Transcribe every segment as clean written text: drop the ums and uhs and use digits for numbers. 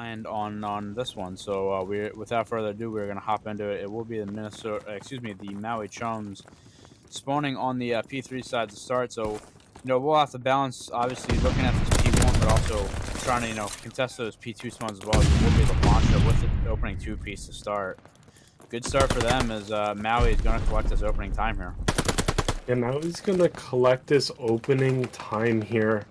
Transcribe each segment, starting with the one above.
behind on this one. So without further ado, we're gonna hop into it. It will be the the Maui Chums spawning on the P3 side to start. So we'll have to balance obviously looking at this P1, but also trying to contest those P2 spawns as well. It will be the launcher with the opening 2-piece to start. Good start for them as Maui is going to collect this opening time here. Yeah, Maui's going to collect this opening time here.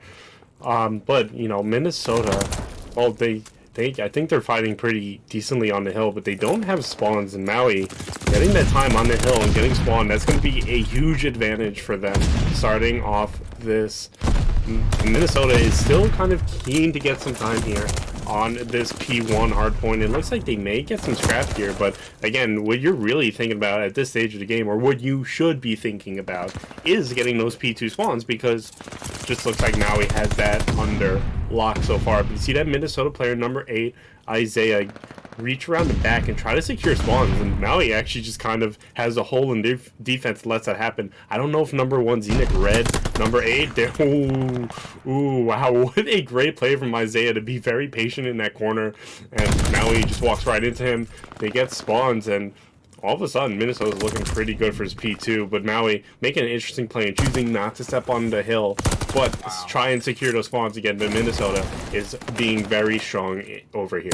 But, Minnesota, well, I think they're fighting pretty decently on the hill, but they don't have spawns. And Maui, getting that time on the hill and getting spawned, that's going to be a huge advantage for them starting off this. Minnesota is still kind of keen to get some time here on this P1 hardpoint. It looks like they may get some scrap here, but again, what you're really thinking about at this stage of the game, or what you should be thinking about, is getting those P2 spawns, because it just looks like Maui has that under lock so far. But you see that Minnesota player number 8, Isaiah, reach around the back and try to secure spawns, and Maui actually just kind of has a hole in defense and lets that happen. I don't know if number 1 Zenith read number 8 there. Ooh, wow, what a great play from Isaiah to be very patient in that corner, and Maui just walks right into him. They get spawns, and all of a sudden Minnesota's looking pretty good for his P2, but Maui making an interesting play and choosing not to step on the hill, but try and secure those spawns again. But Minnesota is being very strong over here.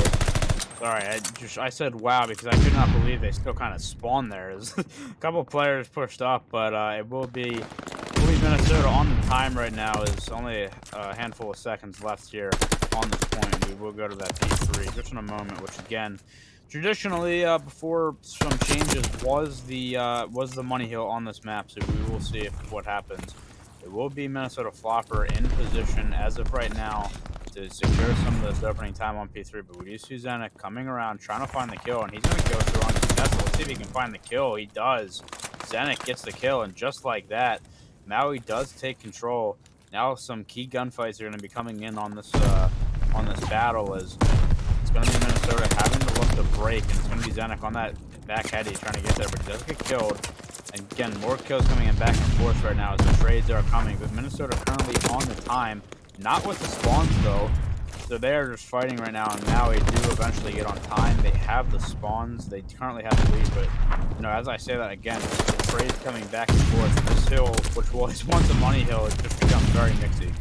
Sorry, I said wow because I could not believe they still kind of spawned there. A couple of players pushed up, but it will be Minnesota on the time right now. Is only a handful of seconds left here on this point. We will go to that P3 just in a moment, which again, traditionally before some changes was the money hill on this map. So we will see what happens. It will be Minnesota Floppr in position as of right now to secure some of this opening time on P3, but we do see Zenek coming around trying to find the kill, and he's going to go through on contested. Let's see if he can find the kill. He does. Zenek gets the kill, and just like that, Maui does take control. Now some key gunfights are going to be coming in on this battle, as it's going to be Minnesota having to look to break, and it's going to be Zenek on that back heady trying to get there, but he does get killed. And again, more kills coming in back and forth right now as the trades are coming, but Minnesota currently on the time. Not with the spawns, though. So they are just fighting right now, and Maui do eventually get on time. They have the spawns. They currently have the lead, but, as I say that again, the trades coming back and forth. This hill, which was once a money hill, has just become very mixy.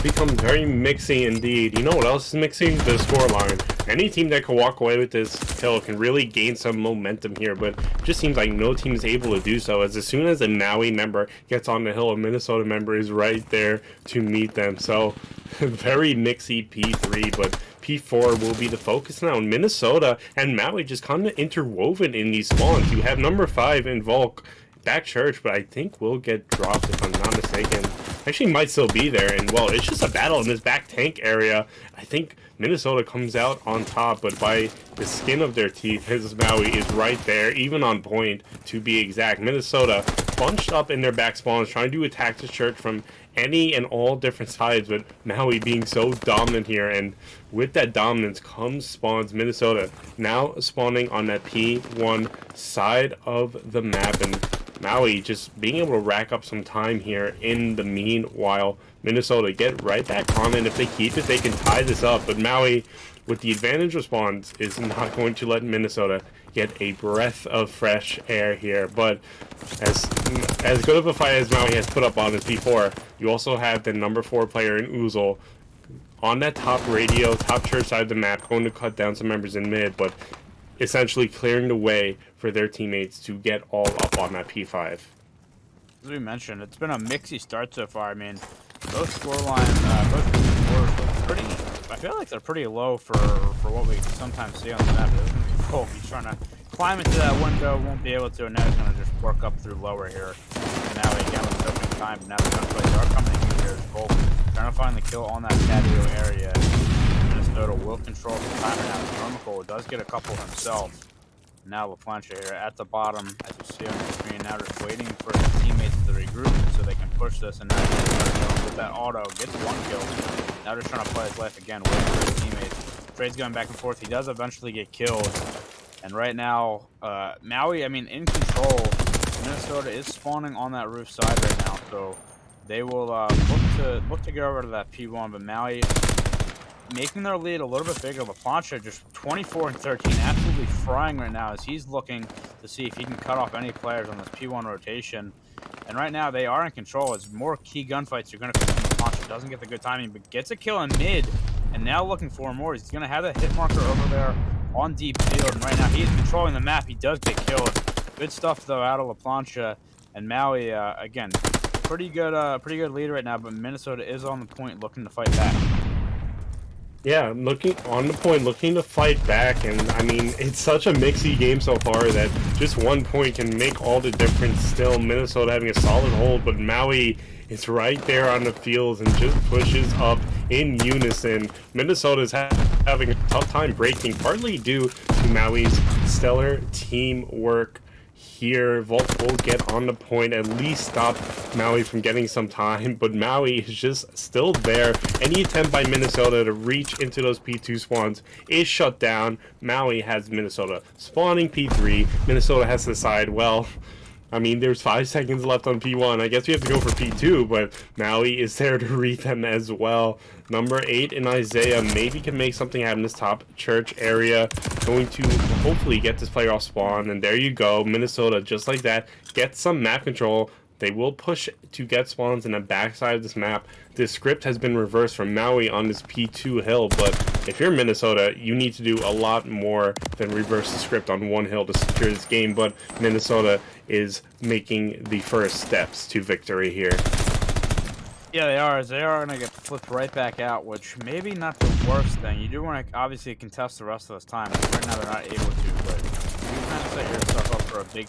Become very mixy indeed. You know what else is mixy? The scoreline. Any team that can walk away with this hill can really gain some momentum here, but it just seems like no team is able to do so, as soon as a Maui member gets on the hill, a Minnesota member is right there to meet them. So very mixy P3, but P4 will be the focus now. And Minnesota and Maui just kind of interwoven in these spawns. You have number 5 in Volk back church, but I think will get dropped if I'm not mistaken. Actually might still be there, and well, it's just a battle in this back tank area. I think Minnesota comes out on top, but by the skin of their teeth, his Maui is right there, even on point to be exact. Minnesota bunched up in their back spawns, trying to attack the church from any and all different sides, but Maui being so dominant here, and with that dominance comes spawns. Minnesota now spawning on that P1 side of the map, and Maui just being able to rack up some time here in the meanwhile. Minnesota get right back on, and if they keep it, they can tie this up. But Maui, with the advantage of spawns, is not going to let Minnesota get a breath of fresh air here. But as good of a fight as Maui has put up on this before, you also have the number 4 player in Oozle on that top radio, top church side of the map, going to cut down some members in mid, but essentially clearing the way for their teammates to get all up on that P5. As we mentioned, it's been a mixy start so far. I mean, both scorelines, both scores look pretty. I feel like they're pretty low for what we sometimes see on the map. It's going to be cold. He's trying to climb into that window, won't be able to, and now he's going to just work up through lower here. And now again with the opening time, now the gunfights are coming in here. Volk trying to find the kill on that patio area. Minnesota will control the timer now. Normical does get a couple himself. Now LaPlancha here at the bottom, as you see on the screen, now just waiting for his teammates to regroup so they can push this, and now he's with that auto, gets 1 kill. Now just trying to play his life again, waiting for his teammates. Trade's going back and forth. He does eventually get killed. And right now, Maui, I mean, in control. Minnesota is spawning on that roof side right now, so they will look to go over to that P1, but Maui making their lead a little bit bigger. LaPlancha just 24 and 13, absolutely frying right now as he's looking to see if he can cut off any players on this P1 rotation. And right now they are in control. As more key gunfights are going to finish. LaPlancha doesn't get the good timing, but gets a kill in mid. And now looking for more. He's going to have that hit marker over there on deep field. And right now he is controlling the map. He does get killed. Good stuff though out of LaPlancha. And Maui again, pretty good lead right now. But Minnesota is on the point, looking to fight back. Yeah, looking on the point, looking to fight back, and I mean, it's such a mixy game so far that just 1 point can make all the difference. Still, Minnesota having a solid hold, but Maui is right there on the field and just pushes up in unison. Minnesota's having a tough time breaking, partly due to Maui's stellar teamwork. Here, Volt will get on the point, at least stop Maui from getting some time, but Maui is just still there. Any attempt by Minnesota to reach into those P2 spawns is shut down. Maui has Minnesota spawning P3. Minnesota has to decide, well, I mean, there's 5 seconds left on P1. I guess we have to go for P2, but Maui is there to read them as well. Number 8 in Isaiah maybe can make something happen in this top church area. Going to hopefully get this player off spawn, and there you go. Minnesota, just like that, gets some map control. They will push to get spawns in the backside of this map. This script has been reversed from Maui on this P2 hill, but if you're Minnesota, you need to do a lot more than reverse the script on one hill to secure this game, but Minnesota is making the first steps to victory here. Yeah, they are. As they are going to get flipped right back out, which maybe not the worst thing. You do want to obviously contest the rest of this time. Right now they're not able to, but you kind of set yourself up for a big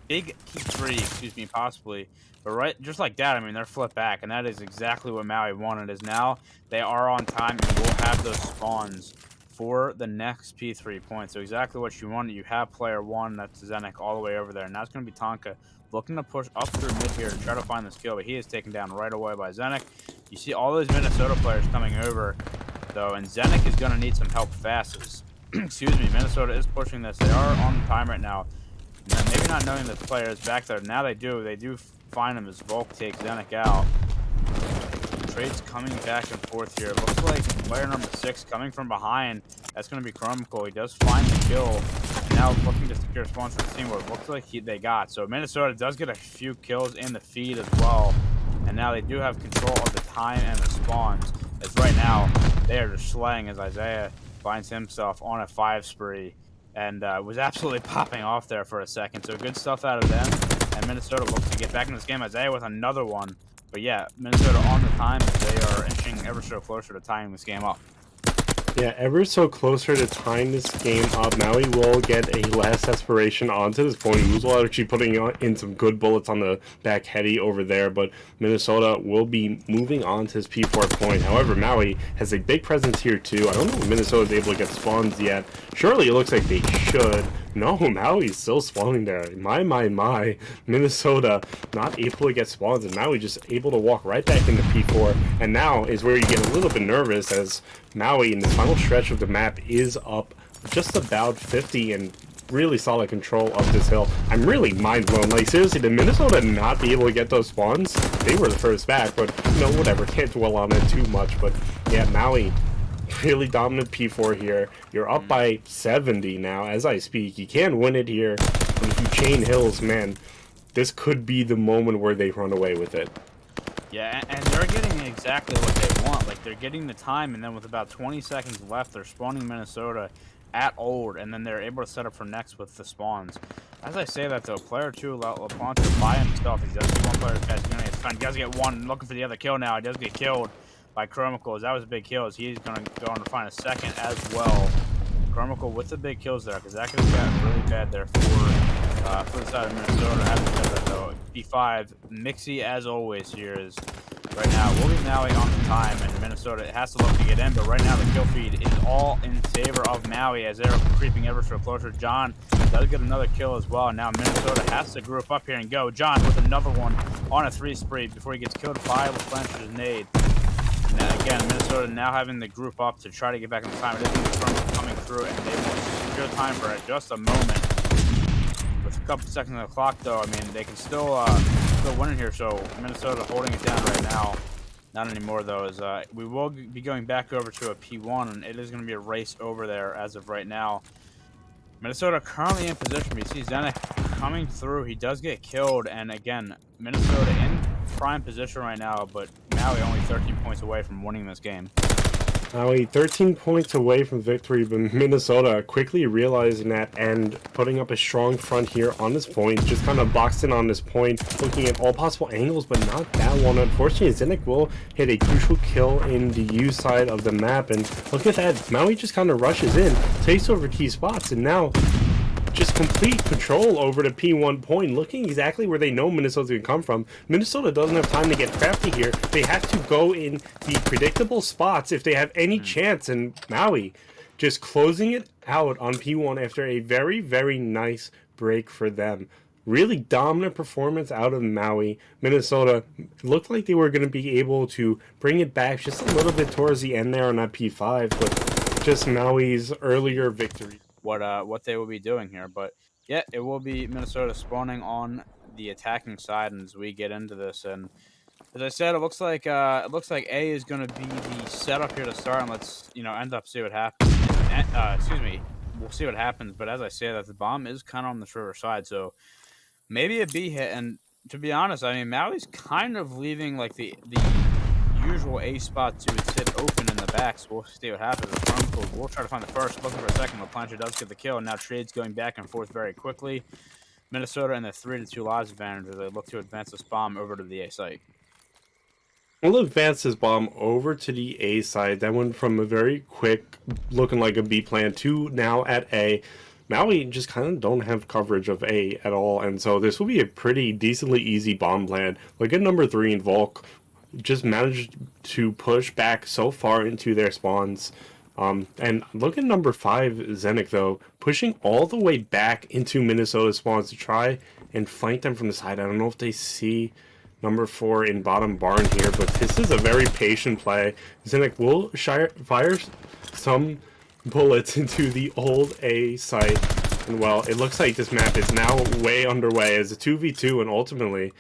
P3, excuse me, possibly. But right, just like that, I mean, they're flipped back, and that is exactly what Maui wanted. Is now they are on time and will have those spawns for the next P3 point. So exactly what you wanted. You have player 1, that's Zenek, all the way over there, and that's going to be Tonka looking to push up through mid here to try to find this kill, but he is taken down right away by Zenek. You see all those Minnesota players coming over, though, and Zenek is going to need some help fast. Excuse me, Minnesota is pushing this. They are on time right now. Maybe not knowing that the player is back there. Now they do find him as Volk takes Zenek out. Trades coming back and forth here. Looks like player number 6 coming from behind. That's going to be Chromical. He does find the kill. Now looking to secure spawns for the team, where it looks like they got. So Minnesota does get a few kills in the feed as well. And now they do have control of the time and the spawns. As right now, they are just slaying as Isaiah finds himself on a 5 spree. And was absolutely popping off there for a second. So good stuff out of them. And Minnesota looks to get back in this game. Isaiah with another one. But yeah, Minnesota on the time. They are inching ever so closer to tying this game up. Yeah, ever so closer to tying this game up. Maui will get a last aspiration onto this point. He will actually putting in some good bullets on the back heady over there, but Minnesota will be moving on to his P4 point. However, Maui has a big presence here too. I don't know if Minnesota is able to get spawns yet. Surely it looks like they should. No, Maui's still spawning there. My. Minnesota not able to get spawns, and Maui just able to walk right back into P4. And now is where you get a little bit nervous, as Maui in the final stretch of the map is up just about 50 and really solid control of this hill. I'm really mind blown. Like, seriously, did Minnesota not be able to get those spawns? They were the first back, but you know, whatever. Can't dwell on it too much. But yeah, Maui, really dominant P4 here. You're up by 70 now as I speak. You can win it here. And if you chain hills, man, this could be the moment where they run away with it. Yeah, and they're getting exactly what they want. Like, they're getting the time, and then with about 20 seconds left, they're spawning Minnesota at old, and then they're able to set up for next with the spawns. As I say that, though, player 2, LaPlancha by himself. He does get one player to catch. He does get one, looking for the other kill now. He does get killed by Chromical. That was a big kill. He's going to go on to find a second as well. Chromical with the big kills there, because that could have gotten really bad there for the side of Minnesota. Having said that, though, B5, mixy as always here is right now. We'll be Maui on the time, and Minnesota has to look to get in, but right now the kill feed is all in favor of Maui as they're creeping ever so closer. John does get another kill as well. Now Minnesota has to group up here and go. John with another one on a 3 spree before he gets killed by LaPlancha's nade. Now, again, Minnesota now having the group up to try to get back in the time. It isn't coming through, and they will secure time for it just a moment. With a couple seconds on the clock, though, I mean, they can still win it here. So Minnesota holding it down right now. Not anymore, though, as we will be going back over to a P1, and it is going to be a race over there as of right now. Minnesota currently in position. You see Zenek coming through. He does get killed, and again, Minnesota in prime position right now, but Maui only 13 points away from winning this game. Maui 13 points away from victory, but Minnesota quickly realizing that and putting up a strong front here on this point. Just kind of boxed in on this point, looking at all possible angles, but not that one. Unfortunately, Zenek will hit a crucial kill in the U side of the map, and look at that. Maui just kind of rushes in, takes over key spots, and now just complete control over the P1 point, looking exactly where they know Minnesota's going to come from. Minnesota doesn't have time to get crafty here. They have to go in the predictable spots if they have any chance, and Maui just closing it out on P1 after a very, very nice break for them. Really dominant performance out of Maui. Minnesota looked like they were going to be able to bring it back just a little bit towards the end there on that P5, but just Maui's earlier victory. What they will be doing here, but yeah, it will be Minnesota spawning on the attacking side, and as we get into this, and as I said, it looks like A is going to be the setup here to start, and let's end up see what happens. Excuse me, we'll see what happens. But as I say, that the bomb is kind of on the shorter side, so maybe a B hit. And to be honest, I mean Maui's kind of leaving like the usual A spots you would sit open in the back, so we'll see what happens. We'll try to find the first, looking for a second. LaPlancha does get the kill, and now trades going back and forth very quickly. Minnesota in the 3-2 lives advantage as they look to advance this bomb over to the A site. We'll advance this bomb over to the A side. That went from a very quick, looking like a B plan, to now at A. Maui just kind of don't have coverage of A at all, and so this will be a pretty decently easy bomb plan. Look at number 3 in Volk. Just managed to push back so far into their spawns. And look at number 5, Zenek, though, pushing all the way back into Minnesota spawns to try and flank them from the side. I don't know if they see number 4 in bottom barn here, but this is a very patient play. Zenek will fire some bullets into the old A site. And well, it looks like this map is now way underway as a 2v2, and ultimately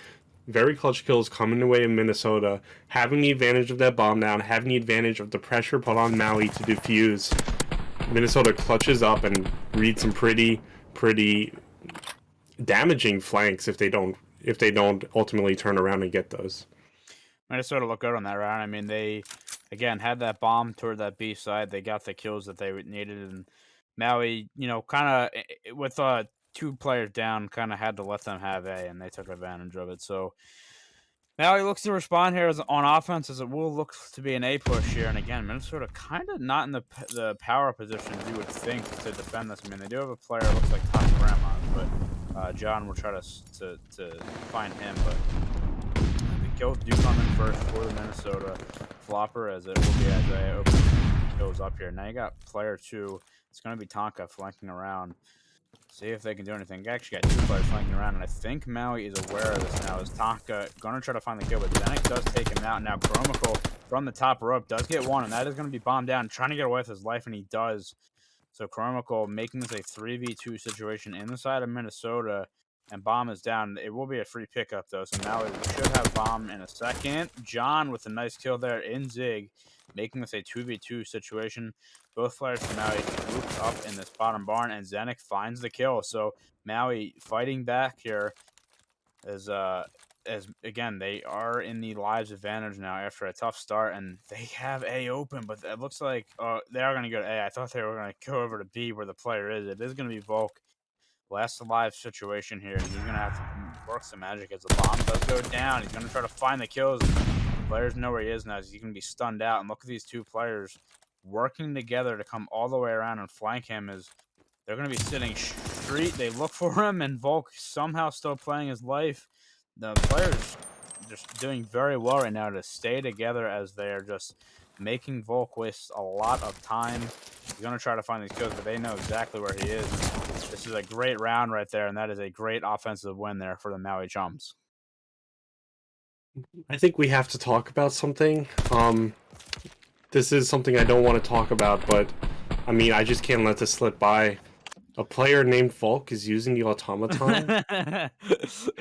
very clutch kills coming away in Minnesota, having the advantage of that bomb down, having the advantage of the pressure put on Maui to defuse. Minnesota clutches up and reads some pretty damaging flanks if they don't ultimately turn around and get those. Minnesota looked good on that round. I mean, they again had that bomb toward that B side. They got the kills that they needed, and Maui, kind of with 2 players down, kind of had to let them have A, and they took advantage of it. So Maui looks to respond here on offense, as it will look to be an A push here. And again, Minnesota kind of not in the power position you would think to defend this. I mean, they do have a player looks like Top Grandma, but John will try to find him. But the kills do come in first for the Minnesota Floppr, as it will be as they open kills up here. Now you got player 2. It's going to be Tonka flanking around. See if they can do anything. They actually got 2 players flanking around, and I think Maui is aware of this now. As Tonka going to try to find the kill, but Zenek does take him out. Now Chromical from the top rope does get one, and that is going to be bombed down, trying to get away with his life, and he does. So Chromical making this a 3v2 situation in the side of Minnesota, and bomb is down. It will be a free pickup, though, so Maui should have bomb in a second. John with a nice kill there in Zig, making this a 2v2 situation. Both players from Maui grouped up in this bottom barn, and Zenek finds the kill. So Maui fighting back here as again, they are in the lives advantage now after a tough start, and they have A open, but it looks like they are going to go to A. I thought they were going to go over to B where the player is. It is going to be Volk. Last alive situation here. He's going to have to work some magic as the bomb does go down. He's going to try to find the kills. The players know where he is now. He's going to be stunned out, and look at these 2 players working together to come all the way around and flank him. As they're going to be sitting street. They look for him, and Volk somehow still playing his life. The players just doing very well right now to stay together as they're just making Volk waste a lot of time. He's going to try to find these kills, but they know exactly where he is. This is a great round right there, and that is a great offensive win there for the Maui Chums. I think we have to talk about something. This is something I don't want to talk about, but I mean, I just can't let this slip by. A player named Falk is using the automaton?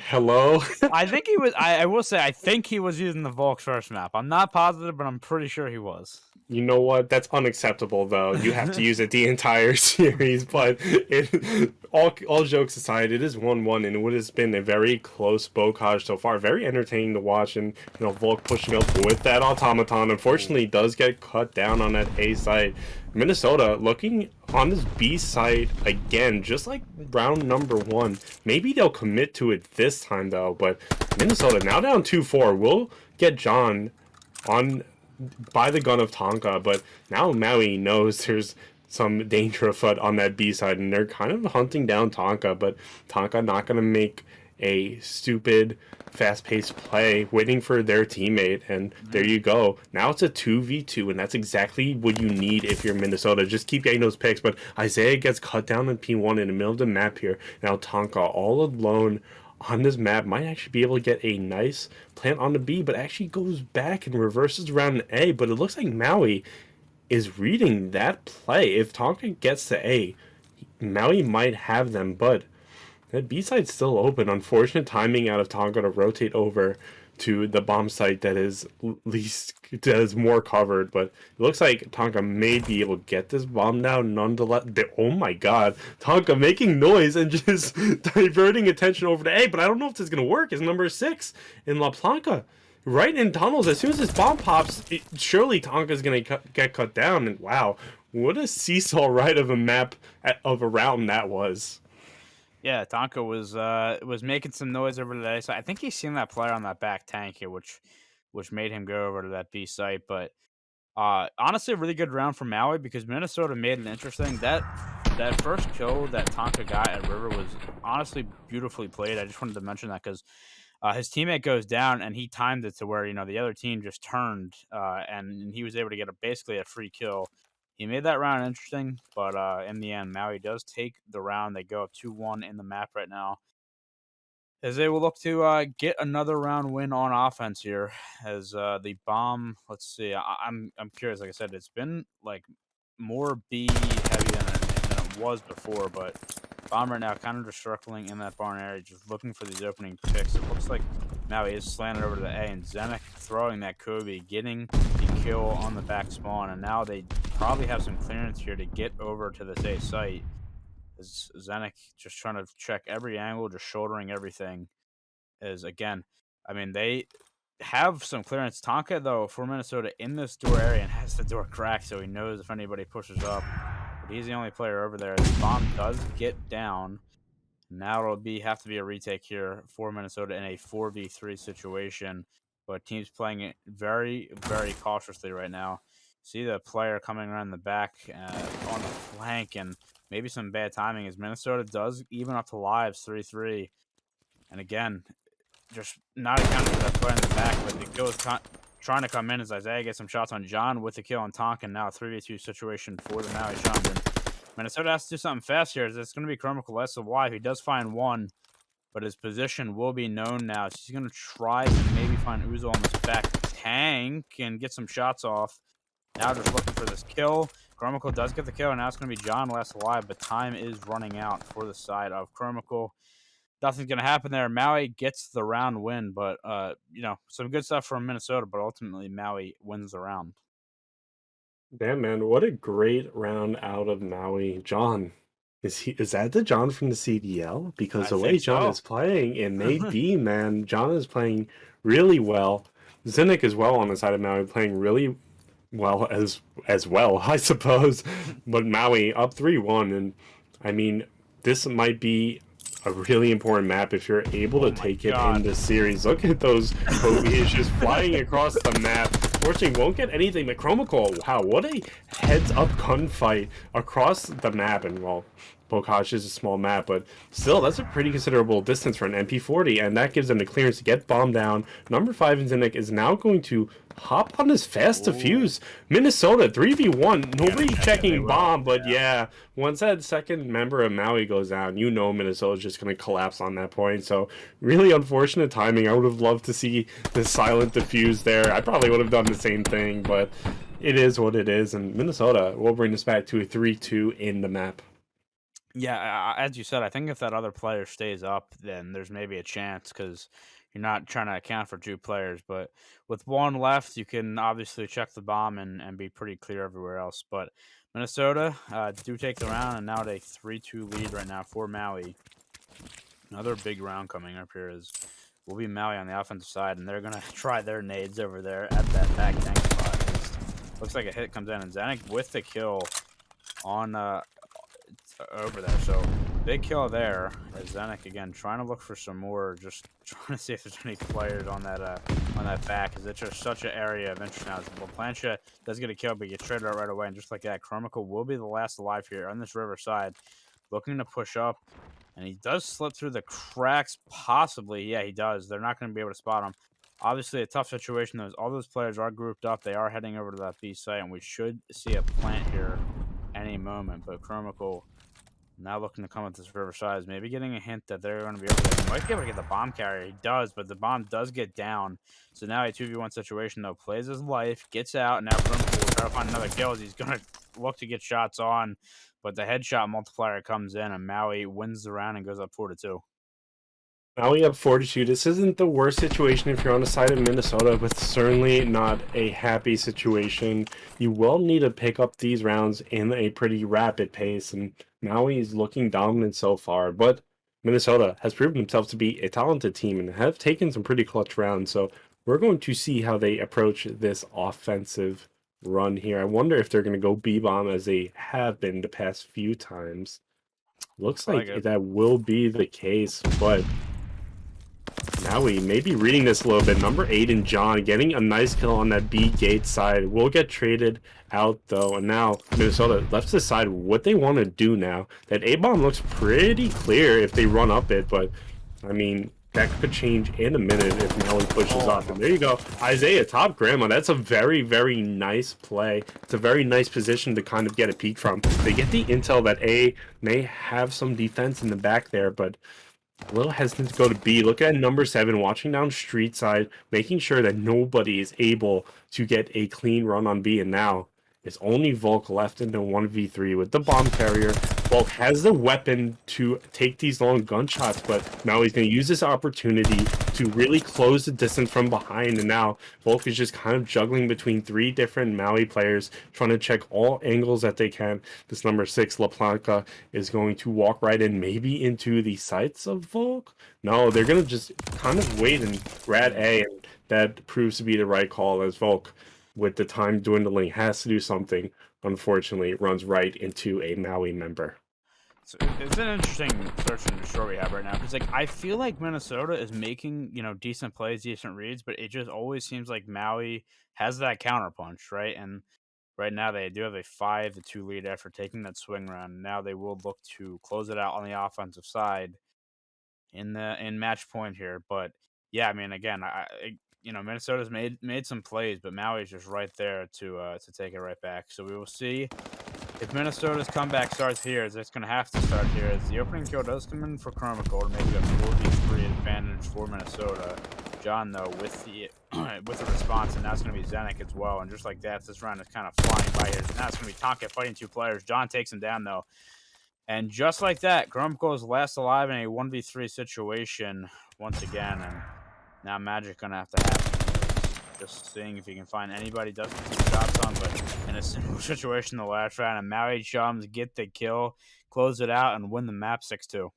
Hello? I think he was. I will say, I think he was using the Volk's first map. I'm not positive, but I'm pretty sure he was. You know what? That's unacceptable, though. You have to use it the entire series. But all jokes aside, it is 1-1, and it would have been a very close Bocage so far. Very entertaining to watch, and Volk pushing up with that automaton. Unfortunately, does get cut down on that A side. Minnesota looking on this B side again, just like round number 1. Maybe they'll commit to it this time, though. But Minnesota now down 2-4 will get John on by the gun of Tonka, but now Maui knows there's some danger afoot on that B side, and they're kind of hunting down Tonka, but Tonka not going to make a stupid, fast-paced play, waiting for their teammate, and there you go. Now it's a 2v2, and that's exactly what you need if you're Minnesota. Just keep getting those picks, but Isaiah gets cut down in P1 in the middle of the map here. Now Tonka all alone on this map might actually be able to get a nice plant on the B, but actually goes back and reverses around the A. But it looks like Maui is reading that play. If Tonka gets to A, Maui might have them, but that B side's still open. Unfortunate timing out of Tonka to rotate over to the bomb site that is more covered, but it looks like Tonka may be able to get this bomb down nonetheless. Oh my god, Tonka making noise and just diverting attention over to A, but I don't know if this is going to work. It's number 6 in La Planca. Right in tunnels, as soon as this bomb pops, surely Tonka's going to get cut down, and wow, what a seesaw ride of a map, of a round that was. Yeah, Tonka was making some noise over there. So I think he's seen that player on that back tank here, which made him go over to that B site. But honestly, a really good round for Maui because Minnesota made it interesting. That first kill that Tonka got at River was honestly beautifully played. I just wanted to mention that because his teammate goes down and he timed it to where the other team just turned and he was able to get basically a free kill. He made that round interesting, but in the end, Maui does take the round. They go up 2-1 in the map right now, as they will look to get another round win on offense here. As the bomb, let's see, I'm curious. Like I said, it's been like more B heavy than it was before, but bomb right now kind of just circling in that barn area, just looking for these opening picks. It looks like Maui is slanted over to the A, and Zenek throwing that Kobe, getting the kill on the back spawn, and now they probably have some clearance here to get over to this A site. As Zenek just trying to check every angle, just shouldering everything. As again, I mean, they have some clearance. Tonka, though, for Minnesota in this door area and has the door cracked, so he knows if anybody pushes up. But he's the only player over there. The bomb does get down. Now it'll have to be a retake here for Minnesota in a 4v3 situation. But team's playing it very, very cautiously right now. See the player coming around the back on the flank, and maybe some bad timing as Minnesota does even up to lives 3-3. And again, just not accounting for that player in the back, but the kill is trying to come in as Isaiah gets some shots on John with the kill on Tonkin. Now a 3v2 situation for the Maui Chums. And Minnesota has to do something fast here. It's going to be Chromical less of why. He does find one, but his position will be known now. So he's going to try to maybe find Uzo on this back tank and get some shots off. Now just looking for this kill. Chromical does get the kill, and now it's going to be John last alive, but time is running out for the side of Chromical. Nothing's going to happen there. Maui gets the round win, but, some good stuff from Minnesota, but ultimately Maui wins the round. Damn, man, what a great round out of Maui. John, is that the John from the CDL? Because the way John is playing, it may be, man. John is playing really well. Zinnik as well on the side of Maui, playing really well as well, I suppose. But Maui up 3-1, and I mean, this might be a really important map if you're able to take it in this series. Look at those Kobe's just flying across the map. Fortunately, won't get anything. But Chromical, wow, what a heads-up gunfight across the map. And, well, Bocage is a small map, but still, that's a pretty considerable distance for an MP40, and that gives them the clearance to get bomb down. Number 5 in Zinnik is now going to hop on this fast defuse. Minnesota 3v1, nobody checking bomb, but yeah, once that second member of Maui goes down, Minnesota's just going to collapse on that point. So really unfortunate timing. I would have loved to see the silent defuse there. I probably would have done the same thing, but it is what it is, and Minnesota will bring this back to a 3-2 in the map. Yeah, as you said, I think if that other player stays up, then there's maybe a chance because you're not trying to account for two players. But with one left, you can obviously check the bomb and be pretty clear everywhere else. But Minnesota do take the round, and now at a 3-2 lead right now for Maui. Another big round coming up here is will be Maui on the offensive side, and they're gonna try their nades over there at that back tank spot. Looks like a hit comes in, and Zanuck with the kill on over there. So big kill there as Zanuck again trying to look for some more, just trying to see if there's any players on that back, because it's just such an area of interest now. Well, Plancha does get a kill, but gets traded out right away, and just like that, Chromical will be the last alive here on this river side, looking to push up. And he does slip through the cracks, possibly. Yeah, he does. They're not going to be able to spot him. Obviously, a tough situation, though. All those players are grouped up. They are heading over to that B site, and we should see a plant here any moment. But Chromical now looking to come at this riverside, maybe getting a hint that they're going to be over there. He might be able to get the bomb carrier. He does, but the bomb does get down. So now a 2v1 situation, though. Plays his life, gets out, and now Chromical will try to find another kill as he's going to look to get shots on. But the headshot multiplier comes in, and Maui wins the round and goes up 4-2. Maui up 4-2. This isn't the worst situation if you're on the side of Minnesota, but certainly not a happy situation. You will need to pick up these rounds in a pretty rapid pace, and Maui is looking dominant so far, but Minnesota has proven themselves to be a talented team and have taken some pretty clutch rounds, so we're going to see how they approach this offensive run here. I wonder if they're going to go B-bomb as they have been the past few times. Looks like that will be the case, but Maui may be reading this a little bit. Number 8 and John getting a nice kill on that B gate side. Will get traded out though, and now Minnesota left to decide what they want to do now. That A-bomb looks pretty clear if they run up it, but I mean, that could change in a minute if Maui pushes up. And there you go. Isaiah, top grandma. That's a very, very nice play. It's a very nice position to kind of get a peek from. They get the intel that A may have some defense in the back there, but a little hesitant to go to B. Look at number 7, watching down street side, making sure that nobody is able to get a clean run on B. And now it's only Volk left in the 1v3 with the bomb carrier. Volk has the weapon to take these long gunshots, but now he's going to use this opportunity to really close the distance from behind. And now Volk is just kind of juggling between 3 different Maui players, trying to check all angles that they can. This number 6, LaPlanca, is going to walk right in, maybe into the sights of Volk. No, they're going to just kind of wait and rat A, and that proves to be the right call, as Volk, with the time dwindling, has to do something. Unfortunately, it runs right into a Maui member. It's an interesting search and destroy we have right now, because like I feel like Minnesota is making decent plays, decent reads, but it just always seems like Maui has that counterpunch, right? And right now they do have a 5-2 lead after taking that swing round. Now they will look to close it out on the offensive side in match point here. But yeah, I mean, again, Minnesota's made some plays, but Maui's just right there to take it right back. So we will see if Minnesota's comeback starts here. It's going to have to start here, as the opening kill does come in for Chromical to make it a 4v3 advantage for Minnesota. John, though, with the response, and now it's going to be Zanuck as well. And just like that, this round is kind of flying by here. Now it's going to be Tonka fighting 2 players. John takes him down, though. And just like that, Chromical is last alive in a 1v3 situation once again. And now Magic going to have to happen. Just seeing if he can find anybody doesn't keep shots on, but in a similar situation the last round, and Maui Chums get the kill, close it out, and win the map 6-2.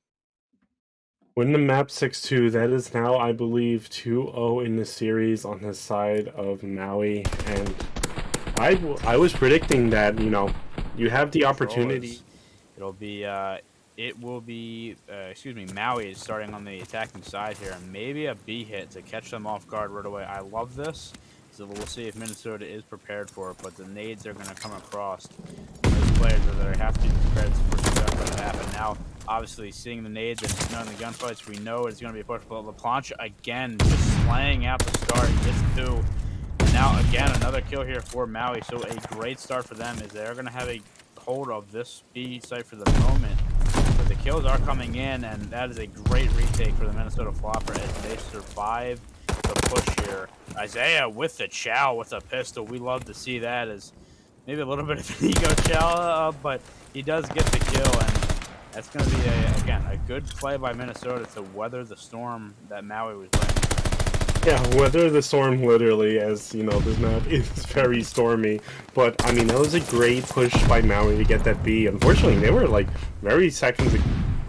Win the map 6-2. That is now, I believe, 2-0 in the series on the side of Maui. And I was predicting that, you have the opportunity. It will be, Maui is starting on the attacking side here, and maybe a B hit to catch them off guard right away. I love this, so we'll see if Minnesota is prepared for it, but the nades are going to come across. Those players are there have to be prepared for that to happen. Now, obviously, seeing the nades and knowing the gunfights, we know it's going to be a push, but LaPlancha, again, just slaying out the start, gets 2. And now, again, another kill here for Maui, so a great start for them, as they're going to have a hold of this B site for the moment. The kills are coming in, and that is a great retake for the Minnesota Floppr as they survive the push here. Isaiah with the chow with a pistol. We love to see that, as maybe a little bit of an ego chow, but he does get the kill. And That's going to be, again, a good play by Minnesota to weather the storm that Maui was playing. Yeah, weather the storm literally, as you know, this map is very stormy. But I mean, that was a great push by Maui to get that B. Unfortunately, they were like very seconds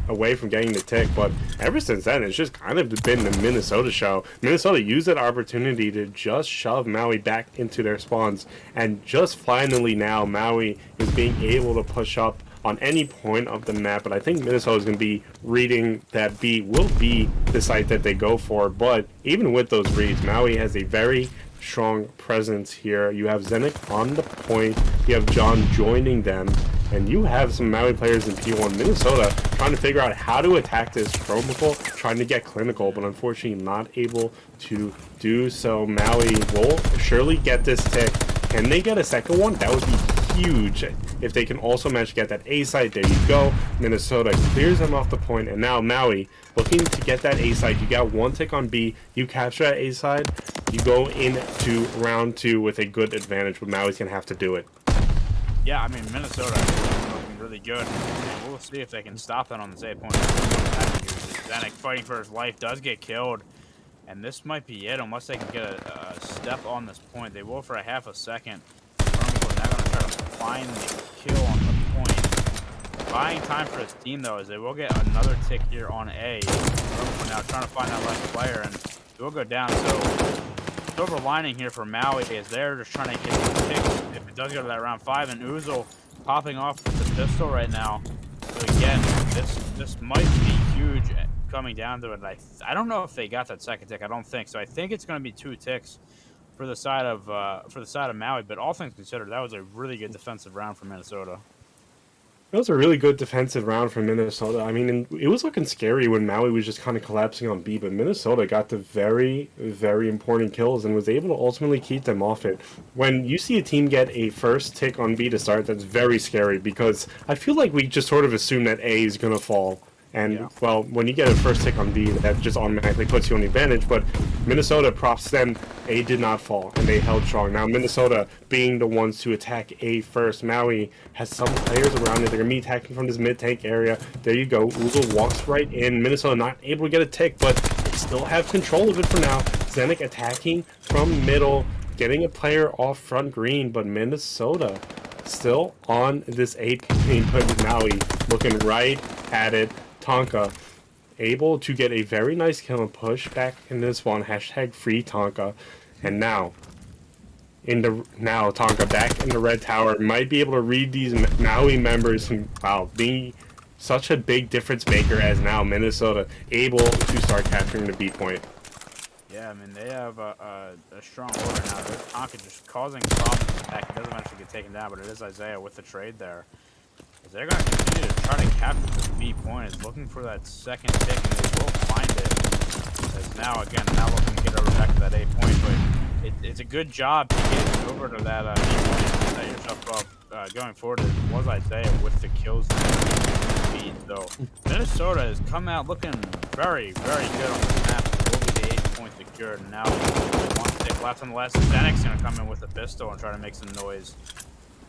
away from getting the tick, but ever since then, it's just kind of been the Minnesota show. Minnesota used that opportunity to just shove Maui back into their spawns, and just finally now, Maui is being able to push up on any point of the map, but I think Minnesota is going to be reading that B will be the site that they go for. But even with those reads, Maui has a very strong presence here. You have Zenik on the point, you have John joining them, and you have some Maui players in P1. Minnesota trying to figure out how to attack this Chromical, trying to get clinical, but unfortunately not able to do so. Maui will surely get this tick. Can they get a second one? That would be huge. If they can also manage to get that A side, there you go. Minnesota clears them off the point, and now Maui looking to get that A side. You got one tick on B, you capture that A side, you go into round 2 with a good advantage, but Maui's gonna have to do it. Yeah, I mean, Minnesota is looking really good. And we'll see if they can stop that on this 8 point. Zenik fighting for his life does get killed. And this might be it, unless they can get a step on this point. They will for a half a second. Chromical now going to try to find the kill on the point. Buying time for his team, though, is they will get another tick here on A. Chromical now trying to find that last player, and it will go down. So, silver lining here for Maui is they're just trying to get the tick if it does go to that round 5. And Uzel popping off with the pistol right now. So, again, this might be huge coming down to it. I don't know if they got that second tick. I don't think so. I think it's going to be 2 ticks for the side of Maui. But all things considered, that was a really good defensive round for Minnesota. That was a really good defensive round for Minnesota. I mean, it was looking scary when Maui was just kind of collapsing on B, but Minnesota got the very, very important kills and was able to ultimately keep them off it. When you see a team get a first tick on B to start, that's very scary, because I feel like we just sort of assume that A is going to fall. And, yeah, well, when you get a first tick on B, that just automatically puts you on the advantage. But Minnesota, props them, A did not fall, and they held strong. Now, Minnesota being the ones to attack A first, Maui has some players around it. They're going to be attacking from this mid-tank area. There you go. Uzel walks right in. Minnesota not able to get a tick, but they still have control of it for now. Zenik attacking from middle, getting a player off front green, but Minnesota still on this 8-point, but Maui looking right at it. Tonka able to get a very nice kill and push back in this one. Hashtag free Tonka. And now Tonka back in the red tower might be able to read these Maui members and, wow, being such a big difference maker as now Minnesota able to start capturing the B point. Yeah, I mean, they have a strong order now. There's Tonka just causing problems back. He doesn't eventually get taken down, but it is Isaiah with the trade there. They're going to continue to try to capture this B point. Is looking for that second tick, and they will find it. As now, again, looking to get over back to that 8 point, but it's a good job to get over to that B point, set yourself up going forward. It was Isaiah with the kills speed. So Minnesota has come out looking very, very good on this map. It will be the 8 point secured. And now, one tick left on the last. Zenik's going to come in with a pistol and try to make some noise.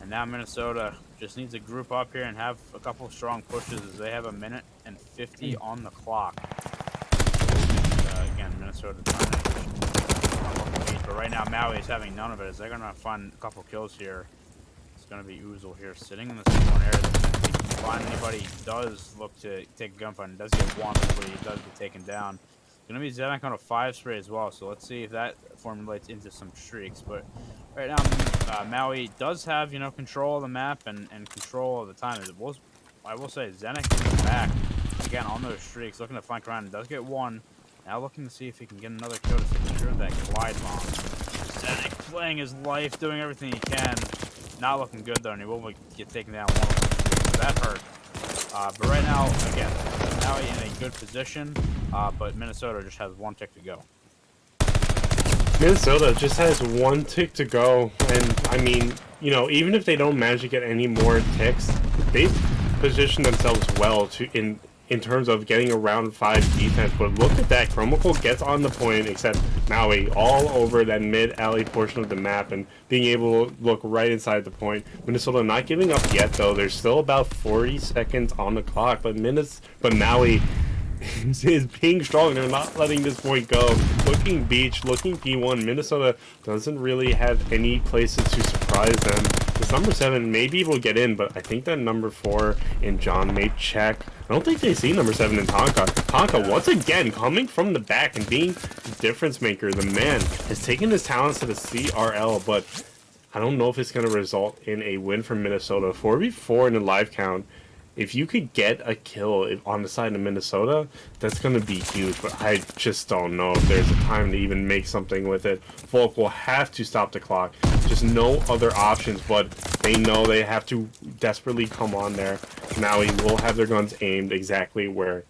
And now Minnesota just needs to group up here and have a couple of strong pushes as they have 1:50 on the clock. Again, Minnesota trying to compete, but right now Maui is having none of it as they're going to find a couple kills here. It's going to be Uzel here sitting in the C1 area. Find anybody does look to take a gunfight and does get one, but he does get taken down. It's going to be Zenik on a 5 spray as well, so let's see if that formulates into some streaks. But right now, Maui does have, control of the map and control of the time. I will say Zenik is back again on those streaks, looking to flank around and does get one. Now looking to see if he can get another kill to secure that glide bomb. Zenik playing his life, doing everything he can. Not looking good though, and he will get taken down one. So that hurt. But right now, again, Maui in a good position, but Minnesota just has 1 tick to go. Minnesota just has 1 tick to go, and I mean, even if they don't manage to get any more ticks, they've positioned themselves well in in terms of getting a round 5 defense. But look at that. Chromical gets on the point, except Maui all over that mid-alley portion of the map and being able to look right inside the point. Minnesota not giving up yet, though. There's still about 40 seconds on the clock, but Maui is being strong. They're not letting this point go. Looking beach, looking P1. Minnesota doesn't really have any places to surprise them. This number 7 may be able to get in, but I think that number 4 in John may check. I don't think they see number 7 in Tonka. Tonka, once again, coming from the back and being the difference maker. The man has taken his talents to the CRL, but I don't know if it's going to result in a win for Minnesota. 4v4 in the live count. If you could get a kill on the side of Minnesota, that's going to be huge, but I just don't know if there's a time to even make something with it. Volk will have to stop the clock. Just no other options, but they know they have to desperately come on there. Maui will have their guns aimed exactly where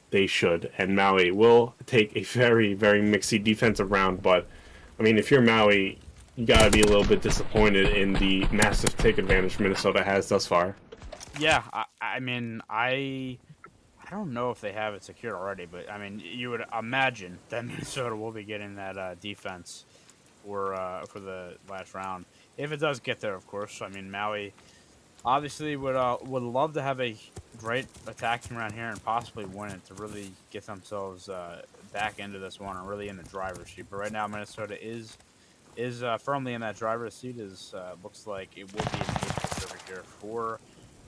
they should, and Maui will take a very, very mixy defensive round, but, I mean, if you're Maui, you gotta be a little bit disappointed in the massive take advantage Minnesota has thus far. Yeah, I mean, I don't know if they have it secured already, but I mean, you would imagine that Minnesota will be getting that defense for the last round. If it does get there, of course. I mean, Maui obviously would love to have a great attacking round here and possibly win it to really get themselves back into this one and really in the driver's seat. But right now, Minnesota is firmly in that driver's seat. Looks like it will be an 8 over here for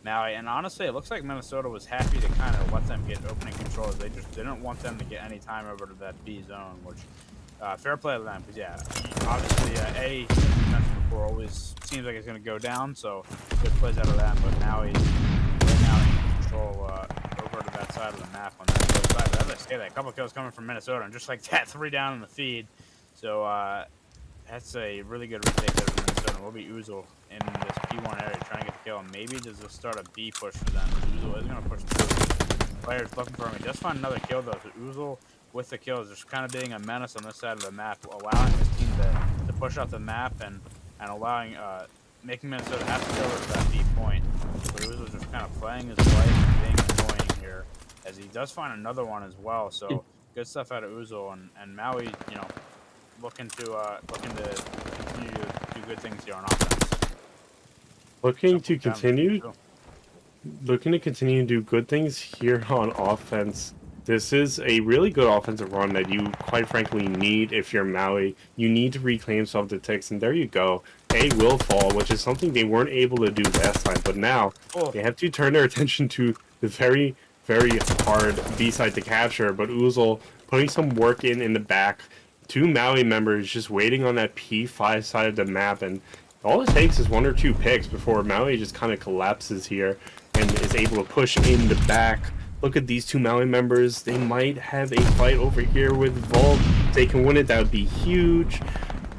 Maui, and honestly, it looks like Minnesota was happy to kind of let them get opening control. They just didn't want them to get any time over to that B zone, which fair play to them. Because yeah, obviously, A, as you mentioned before, always seems like it's going to go down. So good plays out of them. But Maui right now in control over to that side of the map on that other side. But as I say, that a couple kills coming from Minnesota, and just like that, 3 down in the feed. So that's a really good retake there for Minnesota. Will be Uzel in this P1 area trying to get the kill. And maybe does this start a B push for them? Uzel is going to push through. Players looking for him. He does find another kill though. So Uzel with the kills, just kind of being a menace on this side of the map, allowing his team to push out the map and allowing making Minnesota have to go over to that B point. But Uzel just kind of playing his life and being annoying here, as he does find another one as well. So good stuff out of Uzel and Maui, you know, looking to continue to do good things here on offense. Looking to continue to do good things here on offense. This is a really good offensive run that you, quite frankly, need if you're Maui. You need to reclaim some of the ticks, and there you go. A will fall, which is something they weren't able to do last time, but now they have to turn their attention to the very, very hard B side to capture. But Uzel putting some work in the back. 2 Maui members just waiting on that P5 side of the map, and all it takes is 1 or 2 picks before Maui just kind of collapses here and is able to push in the back. Look at these 2 Maui members. They might have a fight over here with Volk. If they can win it, that would be huge.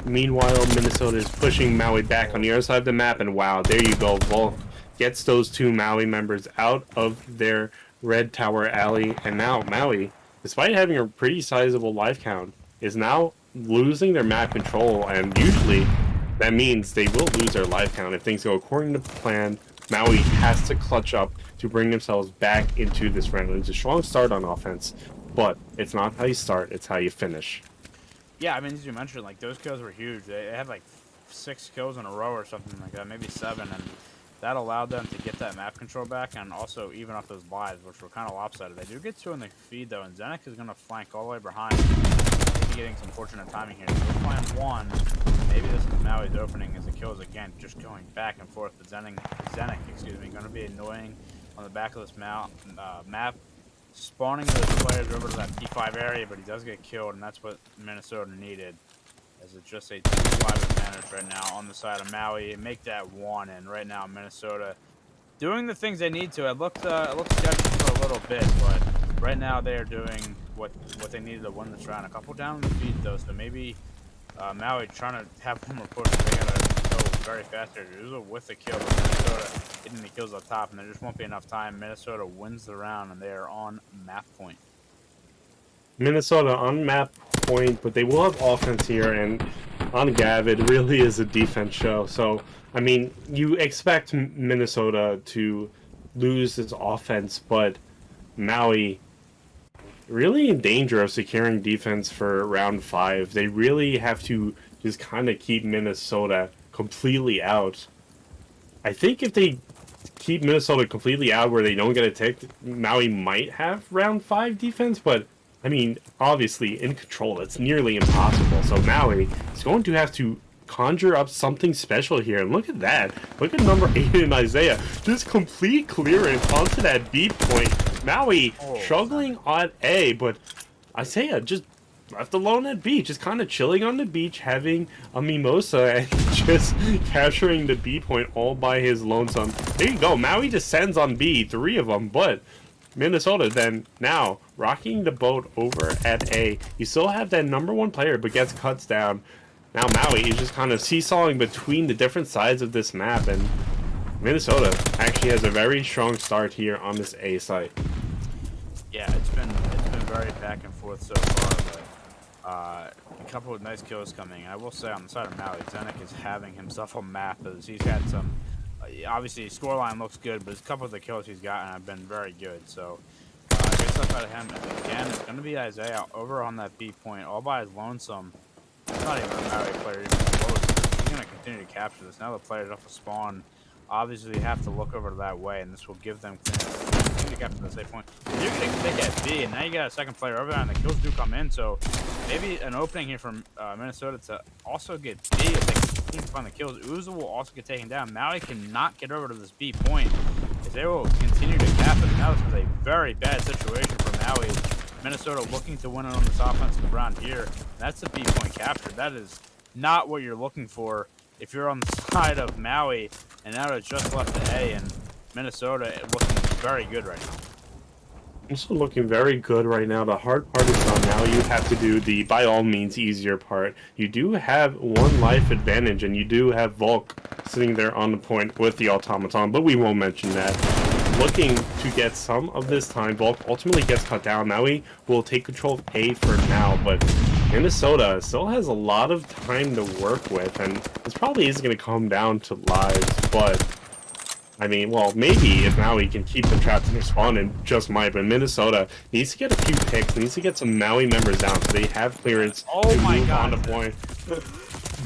Meanwhile, Minnesota is pushing Maui back on the other side of the map, and wow, there you go. Volk gets those 2 Maui members out of their red tower alley, and now Maui, despite having a pretty sizable life count, is now losing their map control, and usually that means they will lose their life count. If things go according to plan, Maui has to clutch up to bring themselves back into this round. It's a strong start on offense, but it's not how you start, it's how you finish. Yeah, I mean, as you mentioned, like, those kills were huge. They had like 6 kills in a row or something like that, maybe 7, and that allowed them to get that map control back and also even up those lives, which were kind of lopsided. They do get 2 in the feed, though, and Zenek is going to flank all the way behind. Maybe getting some fortunate timing here. So we'll find 1. Maybe this is Maui's opening as the kills again, just going back and forth. But Zenek, going to be annoying on the back of this map, spawning those players over to that P5 area, but he does get killed, and that's what Minnesota needed. As it's just a 2-5 advantage right now on the side of Maui. Make that 1, and right now Minnesota doing the things they need to. It looked sketchy for a little bit, but right now they are doing what they needed to win this round. A couple down in the feed though, so maybe Maui trying to have one more push. They gotta go very fast here. Uzel with the kill, but Minnesota hitting the kills up top, and there just won't be enough time. Minnesota wins the round, and they are on map point. Minnesota on map point, but they will have offense here, and on Gav, it really is a defense show. So, I mean, you expect Minnesota to lose this offense, but Maui really in danger of securing defense for round 5. They really have to just kind of keep Minnesota completely out. I think if they keep Minnesota completely out where they don't get a tick, Maui might have round 5 defense, but I mean, obviously in control, it's nearly impossible. So Maui is going to have to conjure up something special here. And look at that. Look at number 8 in Isaiah. Just complete clearance onto that B point. Maui struggling on A, but Isaiah just left alone at B, just kind of chilling on the beach, having a mimosa, and just capturing the B point all by his lonesome. There you go. Maui descends on B, 3 of them, but Minnesota then now rocking the boat over at A. You still have that number 1 player, but gets cuts down. Now Maui is just kind of seesawing between the different sides of this map, and Minnesota actually has a very strong start here on this A site. Yeah, it's been very back and forth so far, but a couple of nice kills coming. I will say on the side of Maui, Zenek is having himself a map as he's had some. Obviously, scoreline looks good, but a couple of the kills he's gotten have been very good. So, good stuff out of him. And again, it's going to be Isaiah over on that B point, all by his lonesome. It's not even a Maui player even close. He's going to continue to capture this. Now the player's off a spawn. Obviously, you have to look over that way, and this will give them continue to capture the safe point. You're going to take at B, and now you got a second player over there, and the kills do come in. So maybe an opening here from Minnesota to also get B if they continue to find the kills. Uzo will also get taken down. Maui cannot get over to this B point. If they will continue to cap it, now this is a very bad situation for Maui. Minnesota looking to win it on this offensive round here. That's the B point capture. That is not what you're looking for if you're on the side of Maui, and now it's just left to A, and Minnesota looking very good right now. Also looking very good right now. The hard part is done. Now you have to do the, by all means, easier part. You do have 1 life advantage, and you do have Volk sitting there on the point with the automaton, but we won't mention that. Looking to get some of this time. Volk ultimately gets cut down. Maui will take control of A for now, but Minnesota still has a lot of time to work with, and this probably isn't going to come down to lives, but I mean, well, maybe if Maui can keep them trapped in their spawn, and just might, but Minnesota needs to get a few picks, needs to get some Maui members down so they have clearance to move on to point.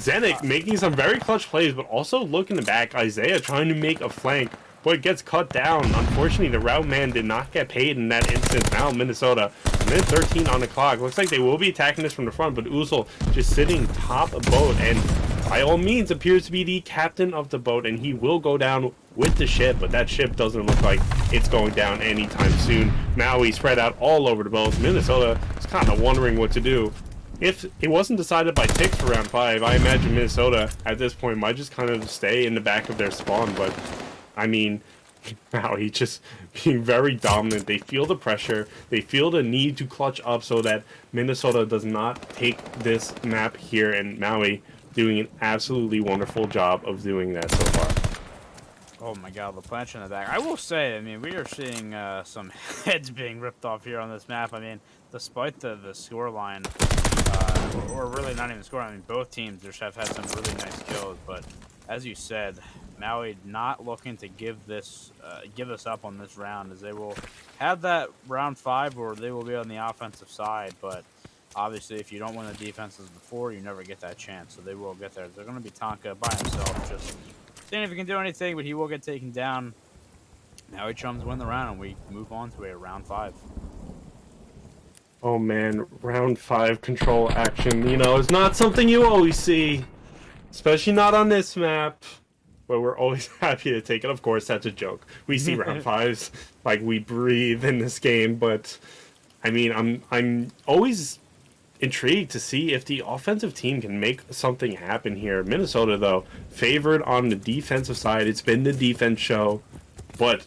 Zenek making some very clutch plays, but also looking back, Isaiah trying to make a flank, but it gets cut down. Unfortunately, the route man did not get paid in that instance. Now Minnesota, minute 13 on the clock. Looks like they will be attacking this from the front, but Uzul just sitting top of boat, and by all means appears to be the captain of the boat, and he will go down with the ship, but that ship doesn't look like it's going down anytime soon. Maui spread out all over the boat. Minnesota is kind of wondering what to do. If it wasn't decided by ticks for round 5, I imagine Minnesota at this point might just kind of stay in the back of their spawn, but I mean, Maui just being very dominant. They feel the pressure. They feel the need to clutch up so that Minnesota does not take this map here, and Maui doing an absolutely wonderful job of doing that so far. Oh my god, the planch in the back. I will say, I mean, we are seeing some heads being ripped off here on this map. I mean, despite the scoreline, or really not even scoreline, I mean, both teams just have had some really nice kills, but as you said, Maui not looking to give this up on this round, as they will have that round 5 where they will be on the offensive side, but obviously if you don't win the defenses before, you never get that chance, so they will get there. They're going to be Tonka by himself, just seeing if he can do anything, but he will get taken down. Maui Chums win the round, and we move on to a round 5. Oh man, round 5 control action, you know, is not something you always see. Especially not on this map, but we're always happy to take it. Of course, that's a joke. We see round 5s like we breathe in this game, but I mean, I'm always intrigued to see if the offensive team can make something happen here. Minnesota, though, favored on the defensive side. It's been the defense show, but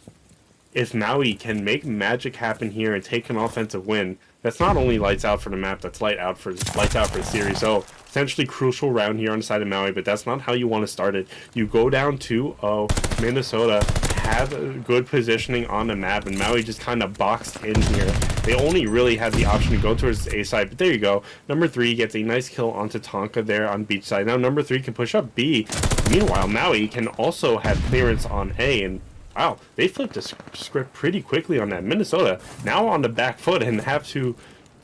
if Maui can make magic happen here and take an offensive win, that's not only lights out for the map, that's lights out for the series. So potentially crucial round here on the side of Maui, but that's not how you want to start it. You go down 2-0. Minnesota have a good positioning on the map, and Maui just kind of boxed in here. They only really had the option to go towards the A side, but there you go. Number 3 gets a nice kill onto Tonka there on beach side. Now number 3 can push up B. Meanwhile, Maui can also have clearance on A, and Wow, they flipped the script pretty quickly on that. Minnesota now on the back foot and have to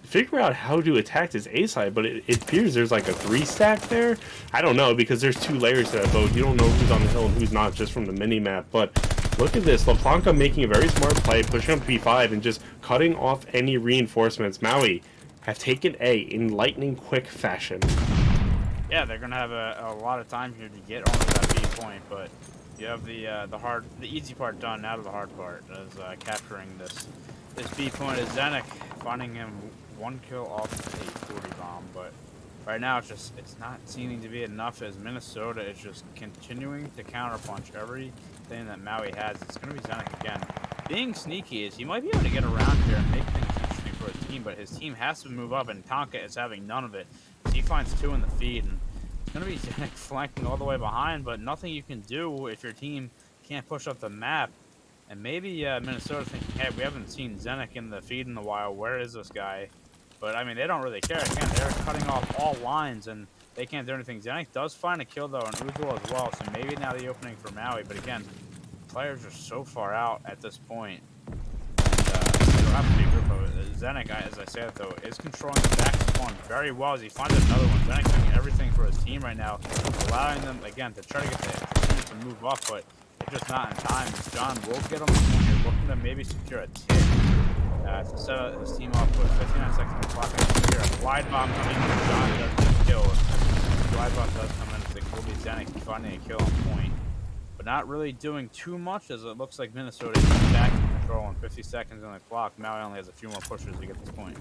figure out how to attack this A side, but it appears there's like a 3 stack there. I don't know, because there's 2 layers to that boat. You don't know who's on the hill and who's not just from the mini-map, but look at this. LaPlanca making a very smart play, pushing up P5 and just cutting off any reinforcements. Maui have taken A in lightning quick fashion. Yeah, they're gonna have a lot of time here to get onto that B point, but you have the easy part done. Now to the hard part is capturing this B point. Is Zenek finding him 1 kill off a 40 bomb, but right now it's not seeming to be enough, as Minnesota is just continuing to counterpunch everything that Maui has. It's gonna be Zenek again. Being sneaky is he might be able to get around here and make things interesting for his team, but his team has to move up, and Tonka is having none of it. He finds 2 in the feed, and it's going to be Zenek flanking all the way behind, but nothing you can do if your team can't push up the map. And maybe Minnesota thinking, hey, we haven't seen Zenek in the feed in a while. Where is this guy? But, I mean, they don't really care. Again, they're cutting off all lines, and they can't do anything. Zenek does find a kill, though, and Uzul as well, so maybe now the opening for Maui. But, again, players are so far out at this point. Have to be group of Zenek, as I said, though, is controlling the back spawn very well as he finds another one. Zenek doing everything for his team right now, allowing them, again, to try to get the team to move up, but it's just not in time. John will get on the point here, looking to maybe secure a tick to set his team up with 59 seconds on the clock. Here, a glide bomb coming in, John does get a kill. The glide bomb does come in, it will be Zenek finding a kill on point, but not really doing too much, as it looks like Minnesota is back in control in 50 seconds on the clock. Maui only has a few more pushes to get this point.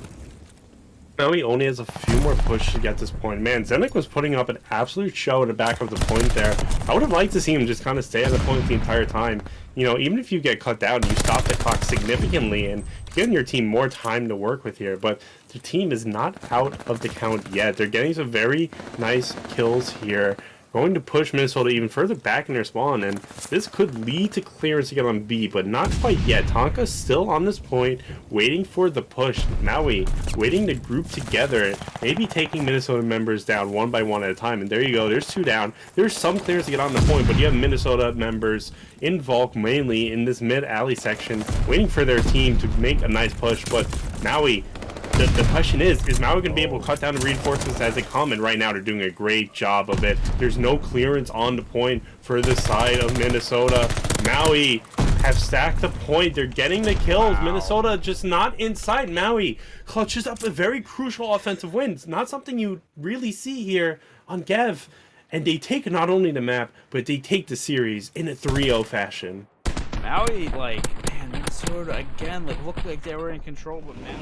Maui only has a few more pushes to get this point. Man, Zenek was putting up an absolute show at the back of the point there. I would have liked to see him just kind of stay at the point the entire time. You know, even if you get cut down, you stop the clock significantly and giving your team more time to work with here. But the team is not out of the count yet. They're getting some very nice kills here, going to push Minnesota even further back in their spawn, and this could lead to clearance to get on B, but not quite yet. Tonka's still on this point, waiting for the push. Maui waiting to group together, maybe taking Minnesota members down one by one at a time, and there you go, there's 2 down. There's some clearance to get on the point, but you have Minnesota members in Volk, mainly in this mid-alley section, waiting for their team to make a nice push, but Maui, the question is Maui going to be able to cut down the reinforcements as they come? And right now they're doing a great job of it. There's no clearance on the point for the side of Minnesota. Maui have stacked the point. They're getting the kills. Wow. Minnesota just not inside. Maui clutches up a very crucial offensive win. It's not something you really see here on Gev. And they take not only the map, but they take the series in a 3-0 fashion. Maui, like, man, Minnesota again, like, looked like they were in control, but man,